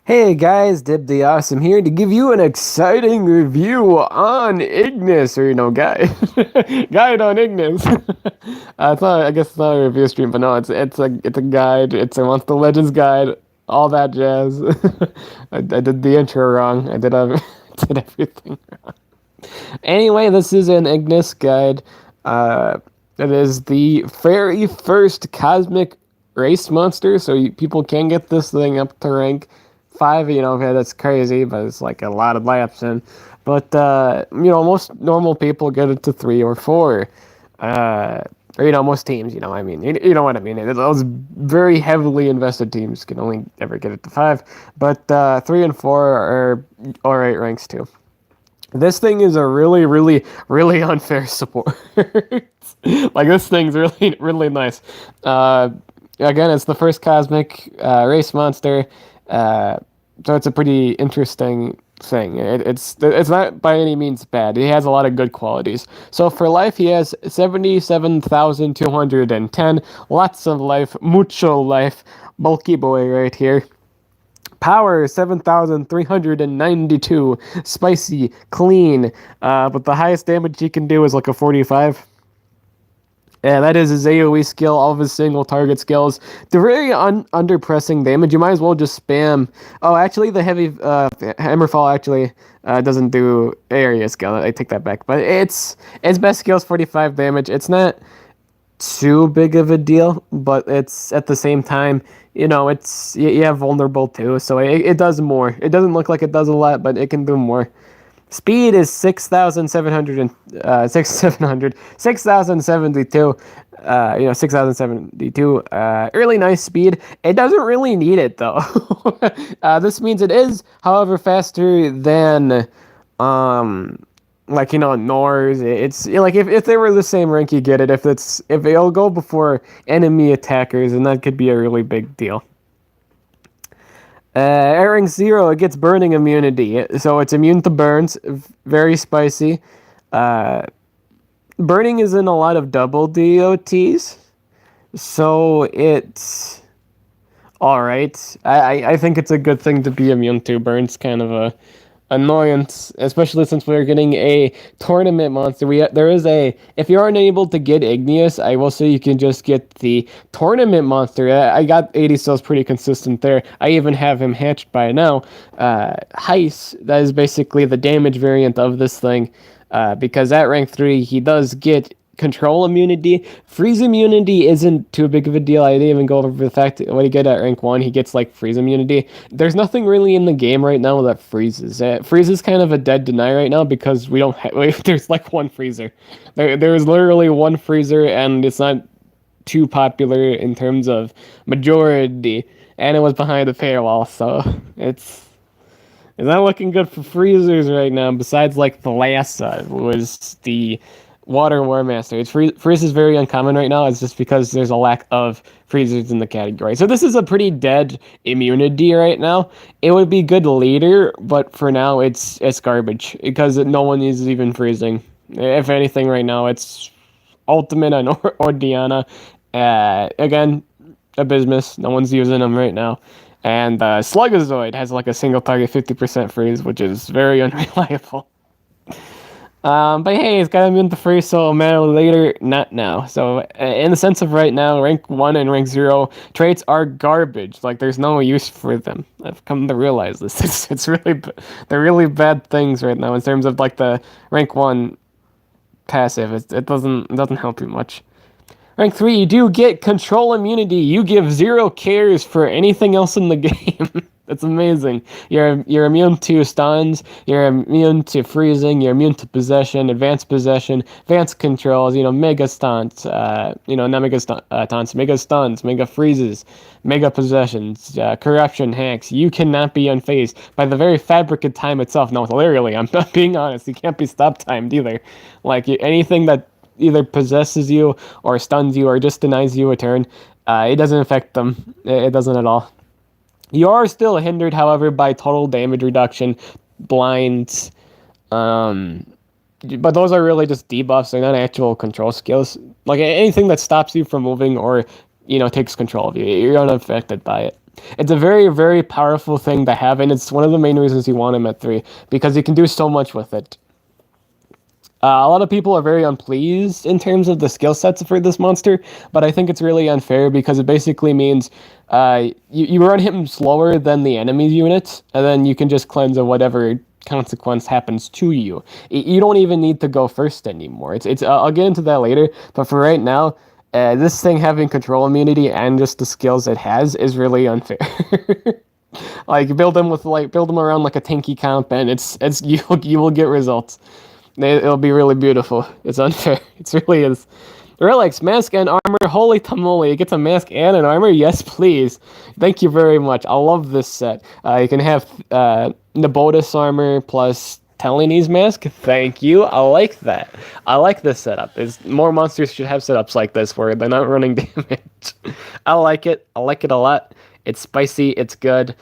Hey guys, Dib the Awesome here to give you an exciting review on Ignis, or guide, guide on Ignis. It's not, I guess it's not a review stream, but no, it's a guide. It's a Monster Legends guide, all that jazz. I did the intro wrong. Did everything wrong. Anyway, this is an Ignis guide. It is the very first cosmic race monster, so people can get this thing up to rank 5. Okay, that's crazy, but it's like a lot of laps in. But most normal people get it to 3 or 4. Or most teams, I mean, you know what I mean. Those very heavily invested teams can only ever get it to 5, but 3 and 4 are alright ranks too. This thing is a really, really, really unfair support. Like, this thing's really, really nice. Again, it's the first cosmic race monster, so it's a pretty interesting thing. It's not by any means bad. He has a lot of good qualities. So for life, he has 77,210. Lots of life, mucho life. Bulky boy right here. Power 7,392, spicy, clean, but the highest damage he can do is like a 45. Yeah, that is his AoE skill, all of his single target skills. They're very under pressing damage. You might as well just spam. Oh, actually, the heavy Hammerfall actually doesn't do area skill. I take that back. But its best skill is 45 damage. It's not too big of a deal, but it's at the same time, it's you have vulnerable too, so it does more. It doesn't look like it does a lot, but it can do more. Speed is 6,700 6,072. 6,072. Really nice speed. It doesn't really need it though. This means it is, however, faster than Nors. It's like if they were the same rank, you get it. If it'll go before enemy attackers, and that could be a really big deal. At rank 0, it gets burning immunity, so it's immune to burns. Very spicy. Burning is in a lot of double DOTs, so it's alright. I think it's a good thing to be immune to. Burns kind of a annoyance, especially since we're getting a tournament monster. If you aren't able to get Ignis, I will say you can just get the tournament monster. I got 80 cells pretty consistent there. I even have him hatched by now. Heis, that is basically the damage variant of this thing, because at rank 3 he does get control immunity. Freeze immunity isn't too big of a deal. I didn't even go over the fact that when you get at rank 1, he gets like freeze immunity. There's nothing really in the game right now that freezes. Freeze is kind of a dead deny right now because we don't there's like one freezer. There's literally one freezer, and it's not too popular in terms of majority, and it was behind a paywall, so it's not looking good for freezers right now. Besides, like, the last was the Water War Master. Freeze is very uncommon right now. It's just because there's a lack of freezers in the category. So this is a pretty dead immunity right now. It would be good later, but for now it's garbage because no one is even freezing. If anything, right now it's Ultimate and Ordiana. Again, Abysmus. No one's using them right now. And Slugazoid has like a single target 50% freeze, which is very unreliable. But hey, it's got immune to freeze, so matter later, not now. So in the sense of right now, rank 1 and rank 0 traits are garbage. Like, there's no use for them. I've come to realize this. They're really bad things right now in terms of like the rank 1 passive. It doesn't help you much. Rank 3, you do get control immunity. You give 0 cares for anything else in the game. It's amazing. You're immune to stuns, you're immune to freezing, you're immune to possession, advanced controls, mega stunts, not mega taunts, mega stuns, mega freezes, mega possessions, corruption, hacks. You cannot be unfazed by the very fabric of time itself. No, literally, I'm not being honest. You can't be stop-timed either. Like, anything that either possesses you or stuns you or just denies you a turn, it doesn't affect them. It doesn't at all. You are still hindered, however, by total damage reduction, blinds, but those are really just debuffs. They're not actual control skills. Like, anything that stops you from moving or, takes control of you, you're unaffected by it. It's a very, very powerful thing to have, and it's one of the main reasons you want him at 3, because you can do so much with it. A lot of people are very unpleased in terms of the skill sets for this monster, but I think it's really unfair because it basically means you run him slower than the enemy unit, and then you can just cleanse of whatever consequence happens to you. You don't even need to go first anymore. It's I'll get into that later, but for right now, this thing having control immunity and just the skills it has is really unfair. Like build them around like a tanky comp, and you will get results. It'll be really beautiful. It's unfair. It really is. Relics, mask and armor. Holy tamale. You get a mask and an armor? Yes, please. Thank you very much. I love this set. You can have Nabotis armor plus Telenese mask. Thank you. I like that. I like this setup. More monsters should have setups like this where they're not running damage. I like it. I like it a lot. It's spicy. It's good.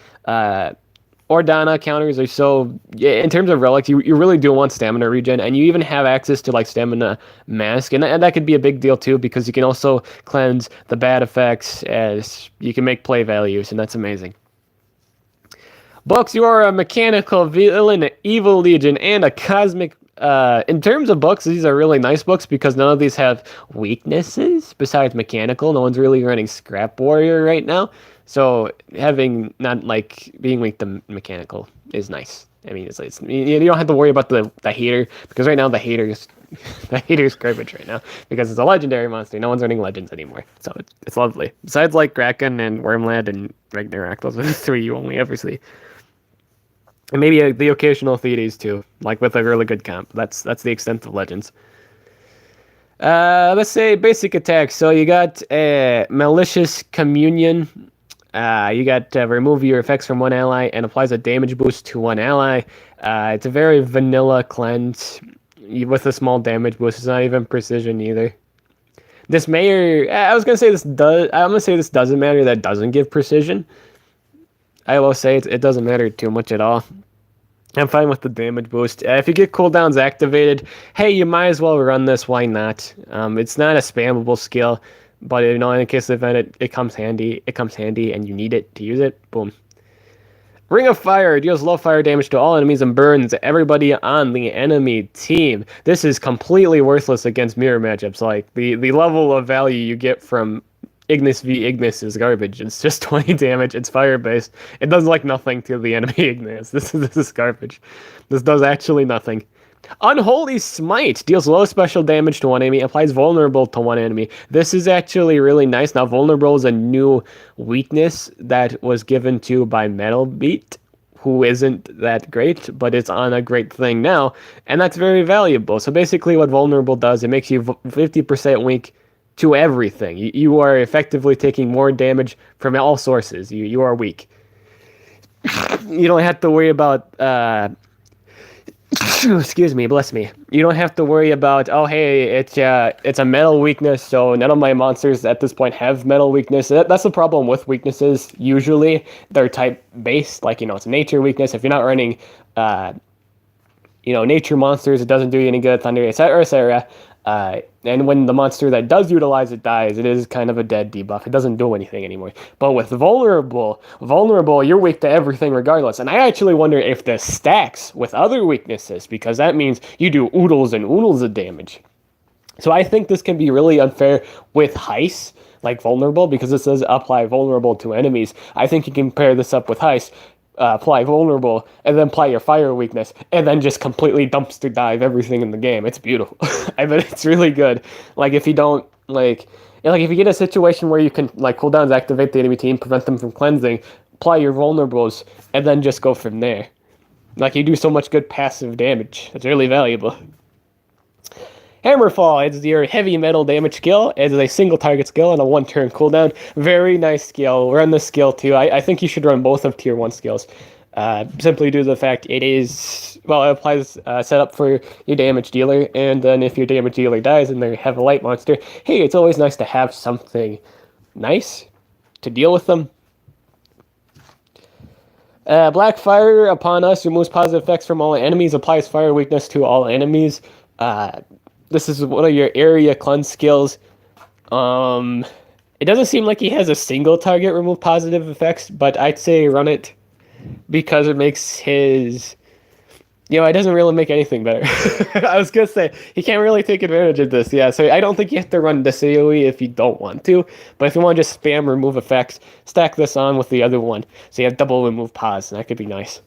Ordana counters are so... In terms of relics, you really do want stamina regen, and you even have access to like stamina mask, and that could be a big deal too, because you can also cleanse the bad effects as you can make play values, and that's amazing. Books, you are a mechanical villain, an evil legion, and a cosmic... in terms of books, these are really nice books because none of these have weaknesses besides mechanical. No one's really running Scrap Warrior right now. So having not like being weak to mechanical is nice. I mean, it's you don't have to worry about the hater, because right now the hater's garbage right now because it's a legendary monster. No one's running legends anymore, so it's lovely. Besides like Kraken and Wormlad and Ragnarok, those are the 3 you only ever see. And maybe the occasional Thedes too, like with a really good comp. That's the extent of legends. Let's say basic attacks. So you got Malicious Communion. You got remove your effects from one ally and applies a damage boost to one ally. It's a very vanilla cleanse with a small damage boost. It's not even precision either. Dismayer, I was gonna say this does. I'm gonna say this doesn't matter. That doesn't give precision. I will say it doesn't matter too much at all. I'm fine with the damage boost. If you get cooldowns activated, hey, you might as well run this. Why not? It's not a spammable skill, but in the case of event, it comes handy. It comes handy, and you need it to use it. Boom. Ring of Fire deals low fire damage to all enemies and burns everybody on the enemy team. This is completely worthless against mirror matchups. Like the level of value you get from Ignis v Ignis is garbage. It's just 20 damage. It's fire based. It does like nothing to the enemy Ignis. This is garbage. This does actually nothing. Unholy Smite deals low special damage to one enemy, applies vulnerable to one enemy. This is actually really nice. Now, vulnerable is a new weakness that was given to by Metal Beat, who isn't that great, but it's on a great thing now, and that's very valuable. So basically what vulnerable does, it makes you 50% weak to everything. You are effectively taking more damage from all sources. You are weak. You don't have to worry about... excuse me, bless me. You don't have to worry about, oh hey, it's a metal weakness, so none of my monsters at this point have metal weakness. That's the problem with weaknesses. Usually they're type based, like it's a nature weakness. If you're not running nature monsters, it doesn't do you any good. Thunder, etc., etc. And when the monster that does utilize it dies, it is kind of a dead debuff. It doesn't do anything anymore. But with vulnerable, you're weak to everything regardless. And I actually wonder if this stacks with other weaknesses, because that means you do oodles and oodles of damage. So I think this can be really unfair with Heist, like vulnerable, because it says apply vulnerable to enemies. I think you can pair this up with Heist. Apply vulnerable, and then apply your fire weakness, and then just completely dumpster dive everything in the game. It's beautiful. I bet it's really good. Like if you don't if you get a situation where you can cooldowns activate the enemy team, prevent them from cleansing, apply your vulnerables, and then just go from there. Like you do so much good passive damage. It's really valuable. Hammerfall is your heavy metal damage skill. It is a single target skill and a 1-turn cooldown. Very nice skill. Run this skill too. I think you should run both of tier 1 skills. Simply due to the fact it applies setup for your damage dealer, and then if your damage dealer dies and they have a light monster, hey, it's always nice to have something nice to deal with them. Black Fire upon us removes positive effects from all enemies, applies fire weakness to all enemies. This is one of your area cleanse skills. It doesn't seem like he has a single target remove positive effects, but I'd say run it because it makes his... it doesn't really make anything better. I was gonna say, he can't really take advantage of this, yeah, so I don't think you have to run this AoE if you don't want to, but if you want to just spam remove effects, stack this on with the other one, so you have double remove pos, and that could be nice.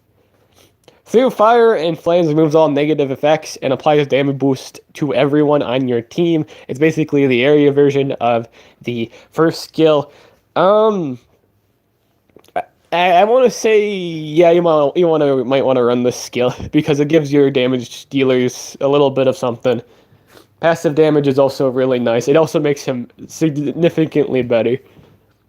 Through fire and flames removes all negative effects and applies damage boost to everyone on your team. It's basically the area version of the first skill. I want to say, yeah, you might want to run this skill because it gives your damage dealers a little bit of something. Passive damage is also really nice. It also makes him significantly better.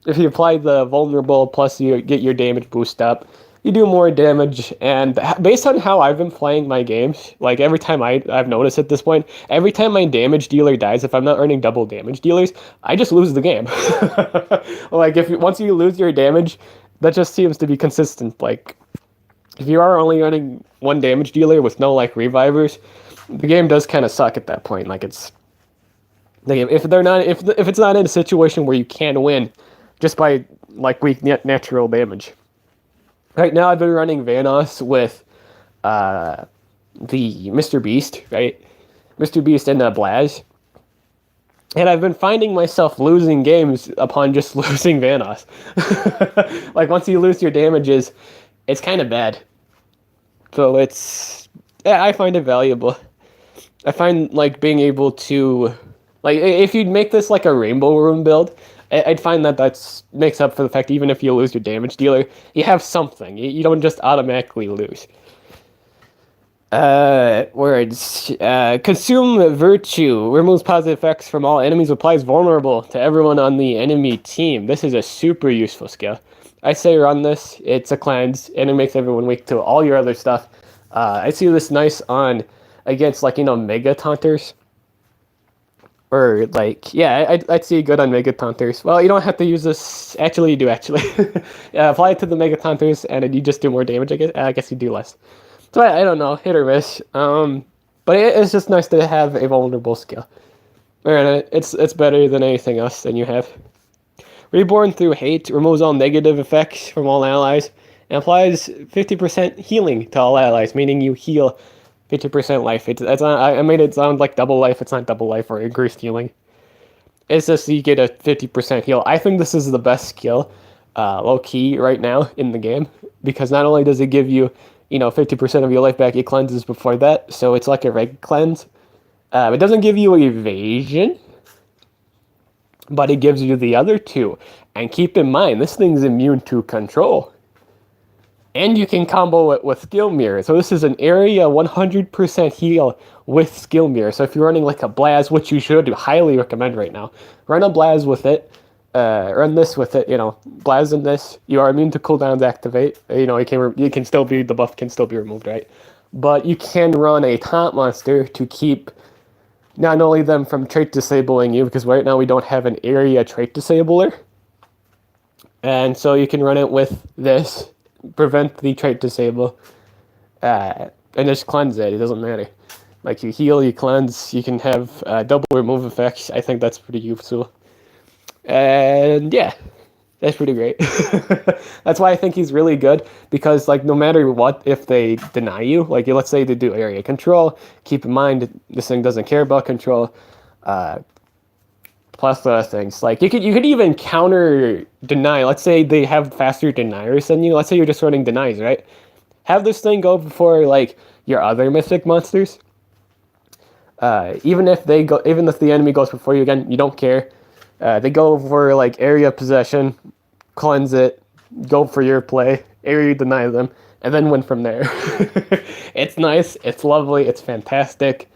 If you apply the vulnerable plus you get your damage boost up, you do more damage. And based on how I've been playing my games, like every time I've noticed at this point, every time my damage dealer dies, if I'm not earning double damage dealers, I just lose the game. Like once you lose your damage, that just seems to be consistent. Like, if you are only running one damage dealer with no, like, revivers, the game does kind of suck at that point. Like, it's... If it's not in a situation where you can win just by, like, weak natural damage. Right now, I've been running Vanoss with, the Mr. Beast, right? Mr. Beast and, Blaz. And I've been finding myself losing games upon just losing Vanoss. Like, once you lose your damages, it's kind of bad. So yeah, I find it valuable. I find, like, being able to... Like, if you'd make this, like, a Rainbow Room build, I'd find that makes up for the fact even if you lose your damage dealer, you have something. You don't just automatically lose. Words. Consume Virtue. Removes positive effects from all enemies. Applies vulnerable to everyone on the enemy team. This is a super useful skill. I say run this. It's a cleanse, and it makes everyone weak to all your other stuff. I see this nice on against, like, Mega Taunters. Or, like, yeah, I'd see it good on Mega Taunters. Well, you don't have to use this. Actually, you do, actually. Yeah, apply it to the Mega Taunters, and you just do more damage, I guess. I guess you do less. So I don't know, hit or miss. But it's just nice to have a vulnerable skill. And it's better than anything else than you have. Reborn through hate removes all negative effects from all allies and applies 50% healing to all allies, meaning you heal 50% life. I made it sound like double life. It's not double life or increased healing. It's just you get a 50% heal. I think this is the best skill, low key right now in the game, because not only does it give you 50% of your life back, it cleanses before that, so it's like a reg cleanse. It doesn't give you evasion, but it gives you the other two. And keep in mind, this thing's immune to control. And you can combo it with Skill Mirror. So this is an area 100% heal with Skill Mirror. So if you're running like a Blaz, which you should highly recommend right now, run a Blaz with it. Run this with it, Blaz in this. You are immune to cooldowns activate. You can still be, the buff can still be removed, right? But you can run a taunt monster to keep not only them from trait disabling you, because right now we don't have an area trait disabler. And so you can run it with this, prevent the trait disable, and just cleanse it. It doesn't matter. Like, you heal, you cleanse, you can have double remove effects. I think that's pretty useful. And yeah, that's pretty great. That's why I think he's really good, because, like, no matter what, if they deny you, like, let's say they do area control, keep in mind this thing doesn't care about control, plus other things. Like, you could even counter deny. Let's say they have faster deniers than you. Let's say you're just running denies, right? Have this thing go before, like, your other mythic monsters. Even if the enemy goes before you again, you don't care. They go for, like, area possession, cleanse it, go for your play, area deny them, and then win from there. It's nice, it's lovely, it's fantastic.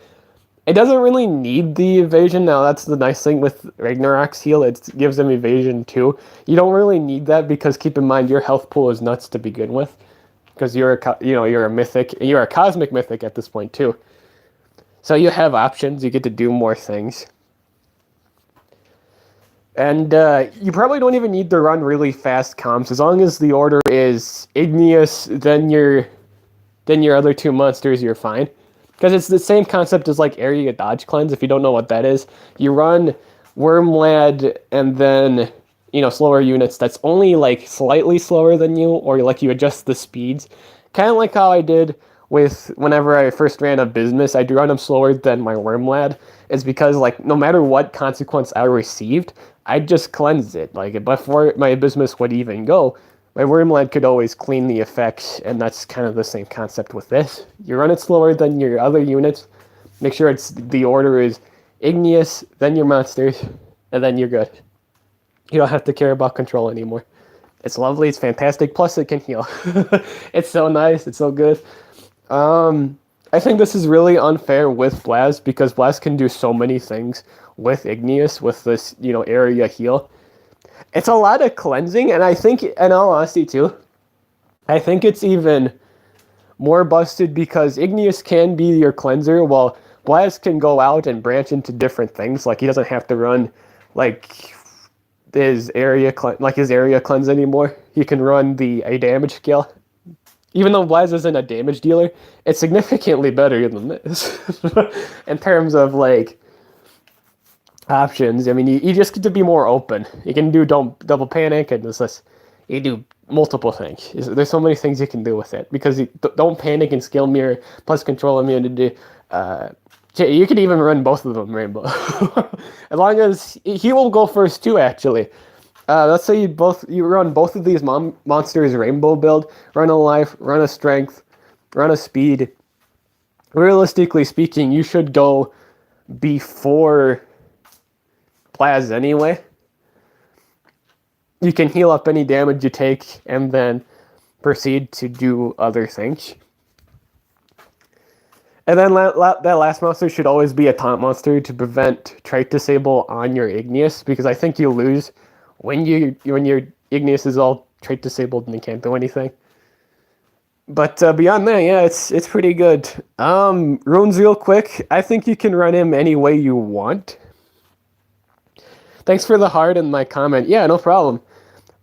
It doesn't really need the evasion. Now, that's the nice thing with Ragnarok's heal. It gives them evasion too. You don't really need that, because keep in mind your health pool is nuts to begin with, because you're a mythic, you're a cosmic mythic at this point too. So you have options. You get to do more things. And you probably don't even need to run really fast comps, as long as the order is Ignis, then your other two monsters, you're fine. Because it's the same concept as, like, area dodge cleanse. If you don't know what that is, you run Wormlad, and then, slower units that's only like slightly slower than you, or like you adjust the speeds. Kind of like how I did with whenever I first ran a business, I'd run them slower than my Wormlad. It's because like no matter what consequence I received, I'd just cleanse it. Like before my business would even go, my Wormlad could always clean the effects, and that's kind of the same concept with this. You run it slower than your other units. Make sure the order is Ignis, then your monsters, and then you're good. You don't have to care about control anymore. It's lovely, it's fantastic, plus it can heal. It's so nice, it's so good. I think this is really unfair with Blast, because Blast can do so many things with Ignis, with this, area heal. It's a lot of cleansing, and I think, in all honesty too, I think it's even more busted because Ignis can be your cleanser, while Blast can go out and branch into different things. Like, he doesn't have to run, like, his area cleanse anymore. He can run a damage skill. Even though Blast isn't a damage dealer, it's significantly better than this. In terms of, like, options. I mean, you just get to be more open. You can do double panic, and you do multiple things. There's so many things you can do with it, because don't panic and skill mirror plus control immunity. You can even run both of them Rainbow. As long as he will go first too, actually. Let's say you run both of these monsters Rainbow build, run a life, run a strength, run a speed. Realistically speaking, you should go before Plaz anyway. You can heal up any damage you take and then proceed to do other things. And then that last monster should always be a taunt monster to prevent trait disable on your Ignis, because I think you lose when your Ignis is all trait disabled and you can't do anything. But beyond that, yeah, it's pretty good. Runes real quick. I think you can run him any way you want. Thanks for the heart in my comment. Yeah, no problem.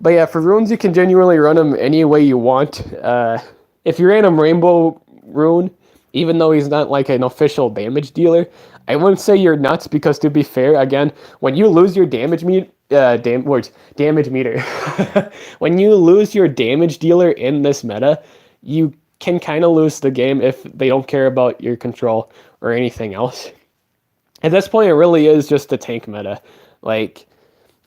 But yeah, for runes, you can genuinely run him any way you want. If you ran him Rainbow Rune, even though he's not like an official damage dealer, I wouldn't say you're nuts, because to be fair, again, when you lose your damage meter, when you lose your damage dealer in this meta, you can kind of lose the game if they don't care about your control or anything else. At this point, it really is just a tank meta. Like,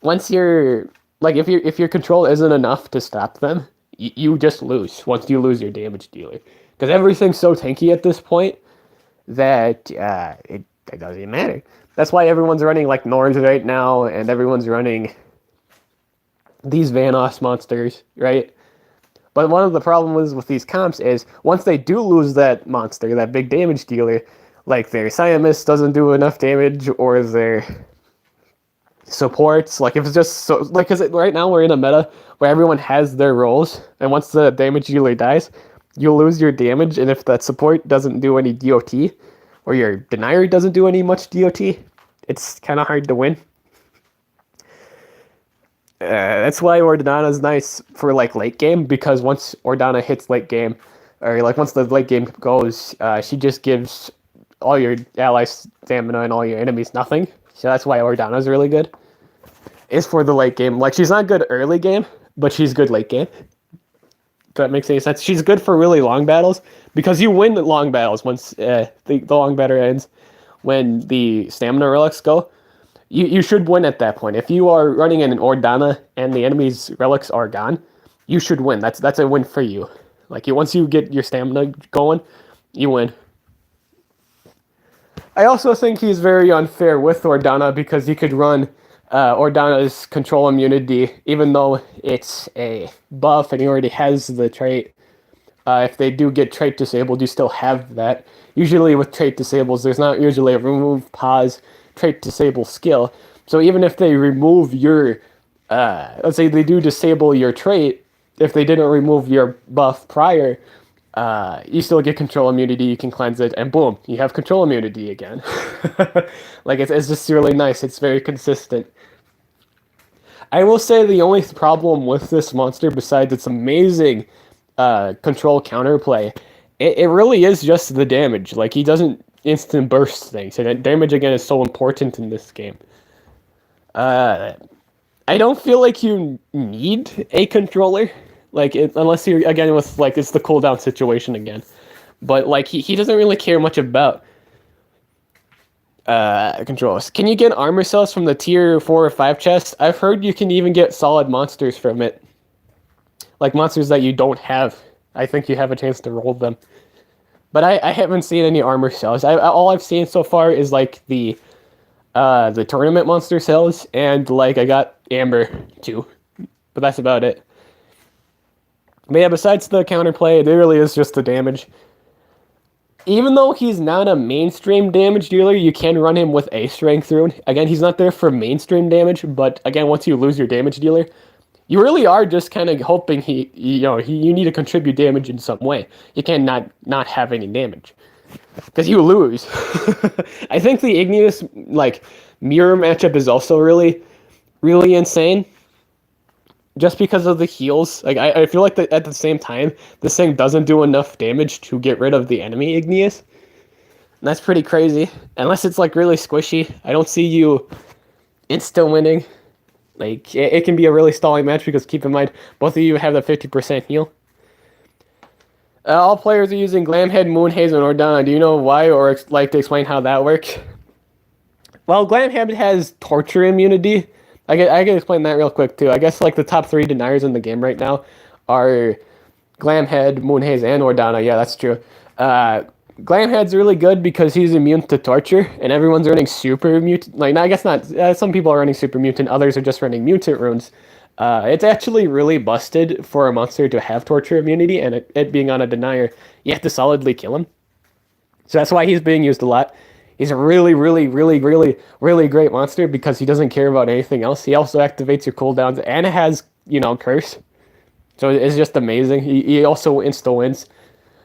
once you're, like, if your control isn't enough to stop them, you just lose once you lose your damage dealer. Because everything's so tanky at this point that it doesn't matter. That's why everyone's running, like, Norns right now, and everyone's running these Vanoss monsters, right? But one of the problems with these comps is, once they do lose that monster, that big damage dealer, like, their Siamus doesn't do enough damage, or their supports, like, if it's just so, like, because right now we're in a meta where everyone has their roles, and once the damage dealer dies, you lose your damage, and if that support doesn't do any DOT, or your denier doesn't do any much DOT, it's kind of hard to win. That's why Ordana is nice for, like, late game, because once Ordana hits late game, or, like, once the late game goes, she just gives all your allies stamina and all your enemies nothing. So that's why Ordana is really good. Is for the late game. Like, she's not good early game, but she's good late game. If that makes any sense. She's good for really long battles, because you win the long battles once the long battle ends. When the stamina relics go, you should win at that point. If you are running in an Ordana and the enemy's relics are gone, you should win. That's a win for you. Like, once you get your stamina going, you win. I also think he's very unfair with Ordana, because you could run Ordana's control immunity, even though it's a buff and he already has the trait. If they do get trait disabled, you still have that. Usually with trait disables, there's not usually a remove, pause, trait disable skill. So even if they remove your, let's say they do disable your trait, if they didn't remove your buff prior, you still get control immunity, you can cleanse it, and boom, you have control immunity again. Like, it's just really nice. It's very consistent. I will say the only problem with this monster, besides its amazing control counterplay, it really is just the damage. Like, he doesn't instant burst things, and damage, again, is so important in this game. I don't feel like you need a controller, like unless you're again with like it's the cooldown situation again. But like he doesn't really care much about controls. Can you get armor cells from the tier 4 or 5 chest? I've heard you can even get solid monsters from it, like monsters that you don't have. I think you have a chance to roll them. But I haven't seen any armor cells. All I've seen so far is like the tournament monster cells, and like I got Amber too. But that's about it. But yeah, besides the counterplay, it really is just the damage. Even though he's not a mainstream damage dealer, you can run him with a strength rune. Again, he's not there for mainstream damage, but again, once you lose your damage dealer, you really are just kind of hoping you need to contribute damage in some way. You can't not have any damage, because you lose. I think the Ignis like mirror matchup is also really, really insane. Just because of the heals, like I feel like at the same time, this thing doesn't do enough damage to get rid of the enemy Ignis. And that's pretty crazy. Unless it's like really squishy, I don't see you insta winning. Like it can be a really stalling match because keep in mind both of you have the 50% heal. All players are using Glamhead, Moonhaze, and Ordana. Do you know why, or like to explain how that works? Well, Glamhead has torture immunity. I can explain that real quick too. I guess like the top 3 deniers in the game right now are Glamhead, Moonhaze, and Ordana. Yeah, that's true. Glamhead's really good because he's immune to torture, and everyone's running super mutant. Like, I guess not. Some people are running super mutant. Others are just running mutant runes. It's actually really busted for a monster to have torture immunity, and it being on a denier, you have to solidly kill him. So that's why he's being used a lot. He's a really, really, really, really, really great monster because he doesn't care about anything else. He also activates your cooldowns, and it has, Curse. So it's just amazing. He also insta-wins.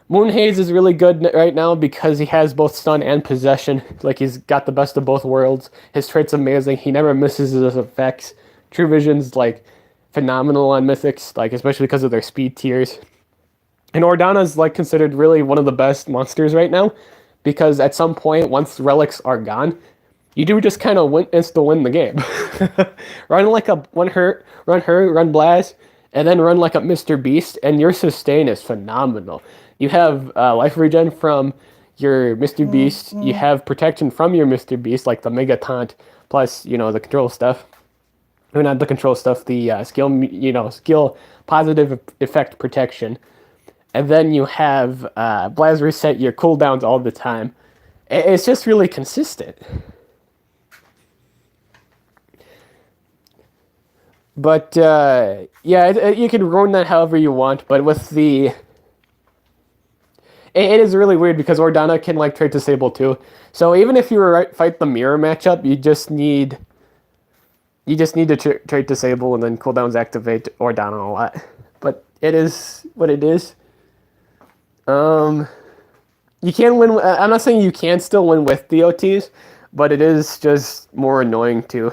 Moonhaze is really good right now because he has both stun and possession. Like, he's got the best of both worlds. His trait's amazing. He never misses his effects. True Vision's, like, phenomenal on Mythics, like, especially because of their speed tiers. And Ordana's, like, considered really one of the best monsters right now. Because at some point, once relics are gone, you do just kind of insta-win the game. Run like a run Blast, and then run like a Mr. Beast, and your sustain is phenomenal. You have life regen from your Mr. Beast, you have protection from your Mr. Beast, like the Mega Taunt, plus, the control stuff. Or not the control stuff, the skill positive effect protection. And then you have Blaz reset your cooldowns all the time. It's just really consistent. But, you can run that however you want, but with the... It is really weird because Ordana can, like, trait disable too. So even if you fight the mirror matchup, you just need to trait disable and then cooldowns activate Ordana a lot. But it is what it is. You can win. I'm not saying you can still win with DOTs, but it is just more annoying too.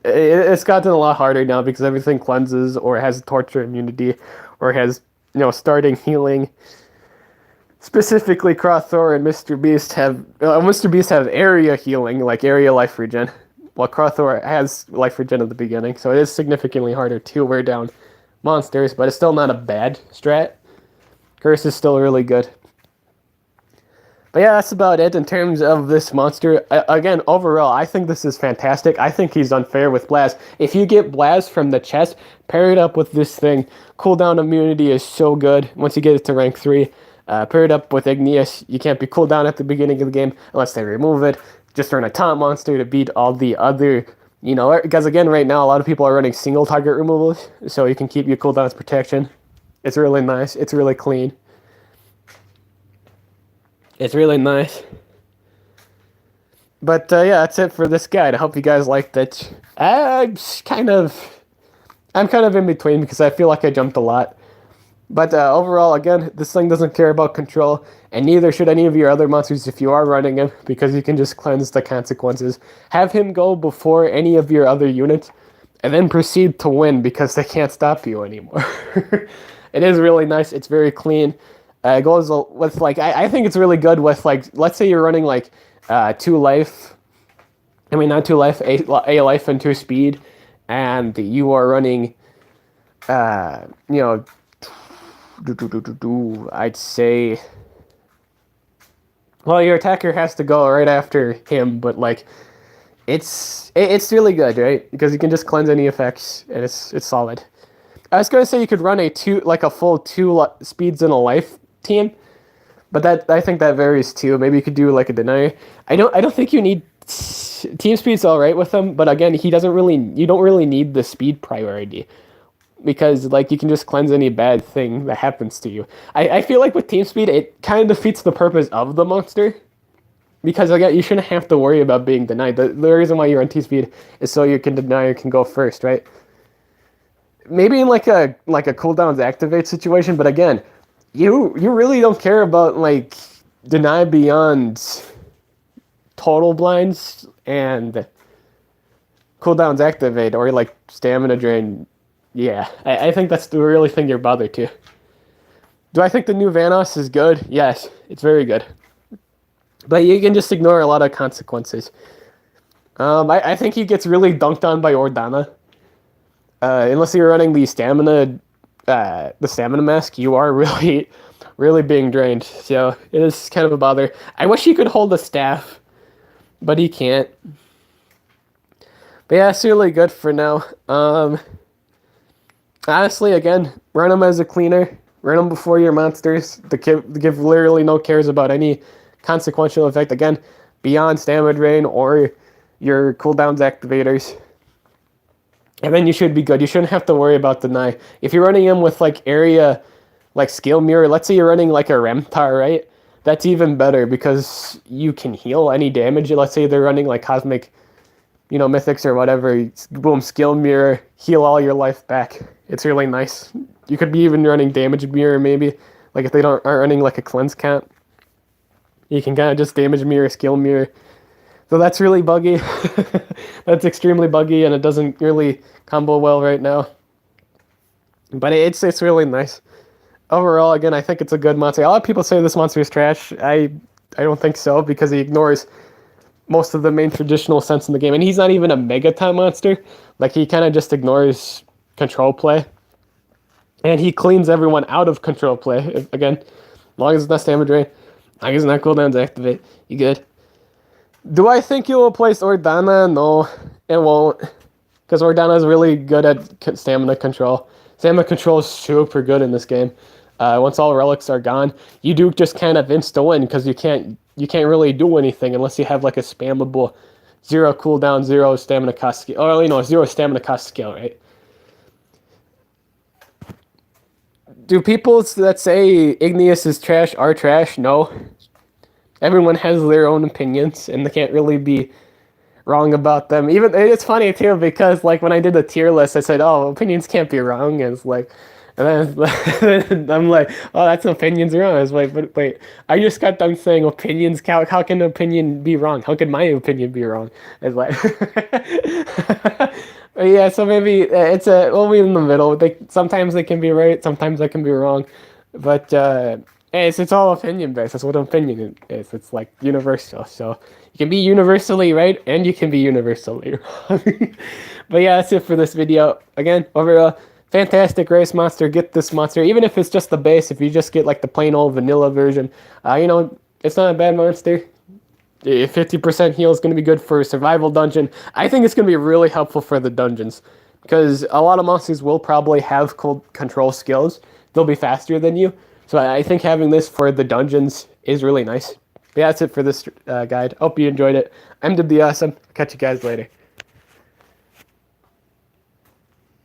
It's gotten a lot harder now because everything cleanses or has torture immunity or has, starting healing. Specifically, Crothor and Mr. Beast have area healing, like area life regen, while Crothor has life regen at the beginning, so it is significantly harder to wear down monsters, but it's still not a bad strat. Curse is still really good. But yeah, that's about it in terms of this monster. Again, overall, I think this is fantastic. I think he's unfair with Blaz. If you get Blaz from the chest, pair it up with this thing. Cooldown immunity is so good once you get it to rank 3. Pair it up with Ignis. You can't be cooldown at the beginning of the game unless they remove it. Just run a taunt monster to beat all the other... because again, right now, a lot of people are running single target removals, so you can keep your cooldowns protection. It's really nice. It's really clean. It's really nice. But yeah, that's it for this guide. I hope you guys liked it. I'm kind of in between because I feel like I jumped a lot. But overall, again, this thing doesn't care about control, and neither should any of your other monsters if you are running him, because you can just cleanse the consequences. Have him go before any of your other units, and then proceed to win because they can't stop you anymore. It is really nice. It's very clean. It goes with, like, I think it's really good with, like, let's say you're running, like, 2 life I mean, not 2 life, a life and 2 speed, and you are running, you know, I'd say, well, your attacker has to go right after him, but like, it's really good, right? Because you can just cleanse any effects, and it's solid. I was gonna say you could run a full 2 speeds in a life team, but I think that varies too. Maybe you could do like a deny. I don't think you need team speed's all right with him, but again, you don't really need the speed priority because like you can just cleanse any bad thing that happens to you. I feel like with team speed, it kind of defeats the purpose of the monster. Because again, you shouldn't have to worry about being denied. The reason why you're on T speed is so you can deny or can go first, right? Maybe in like a cooldowns activate situation, but again, you really don't care about like deny beyond total blinds and cooldowns activate or like stamina drain. Yeah, I think that's the really thing you're bothered to. Do I think the new Vanoss is good? Yes, it's very good. But you can just ignore a lot of consequences. I think he gets really dunked on by Ordana. Unless you're running the stamina mask, you are really, really being drained. So it is kind of a bother. I wish he could hold the staff, but he can't. But yeah, it's really good for now. Honestly, again, run him as a cleaner. Run him before your monsters. The give literally no cares about any consequential effect. Again, beyond stamina drain or your cooldowns activators. And then you should be good. You shouldn't have to worry about deny. If you're running him with like area, like skill mirror, let's say you're running like a Remtar, right? That's even better because you can heal any damage. Let's say they're running like cosmic, mythics or whatever. Boom, skill mirror, heal all your life back. It's really nice. You could be even running damage mirror maybe. Like if they aren't running like a cleanse count. You can kind of just damage mirror, skill mirror. So that's really buggy. That's extremely buggy, and it doesn't really combo well right now. But it's really nice. Overall, again, I think it's a good monster. A lot of people say this monster is trash. I don't think so, because he ignores most of the main traditional sense in the game. And he's not even a Megaton monster. Like, he kind of just ignores control play. And he cleans everyone out of control play. Again, as long as it's not stamina drain. As long as it's not cooldowns activate, you good. Do I think you will replace Ordana? No, it won't. Because Ordana is really good at stamina control. Stamina control is super good in this game. Once all relics are gone, you do just kind of insta-win because you can't really do anything unless you have like a spammable 0 cooldown, 0 stamina cost skill. Or, 0 stamina cost skill, right? Do people that say Ignis is trash are trash? No. Everyone has their own opinions, and they can't really be wrong about them. Even it's funny too because like when I did the tier list, I said, "Oh, opinions can't be wrong." And it's like, and then I'm like, "Oh, that's opinions wrong." I was like, "But wait, I just got done saying opinions. How can an opinion be wrong? How can my opinion be wrong?" It's like, yeah. So maybe we'll be in the middle. Sometimes they can be right, sometimes they can be wrong, but. It's all opinion based. That's what an opinion is. It's like universal. So you can be universally right and you can be universally wrong. But yeah, that's it for this video. Again, overall, fantastic race monster. Get this monster. Even if it's just the base, if you just get like the plain old vanilla version, it's not a bad monster. 50% heal is going to be good for survival dungeon. I think it's going to be really helpful for the dungeons. Because a lot of monsters will probably have cold control skills. They'll be faster than you. So I think having this for the dungeons is really nice. But yeah, that's it for this guide. Hope you enjoyed it. I'm the Awesome. Catch you guys later.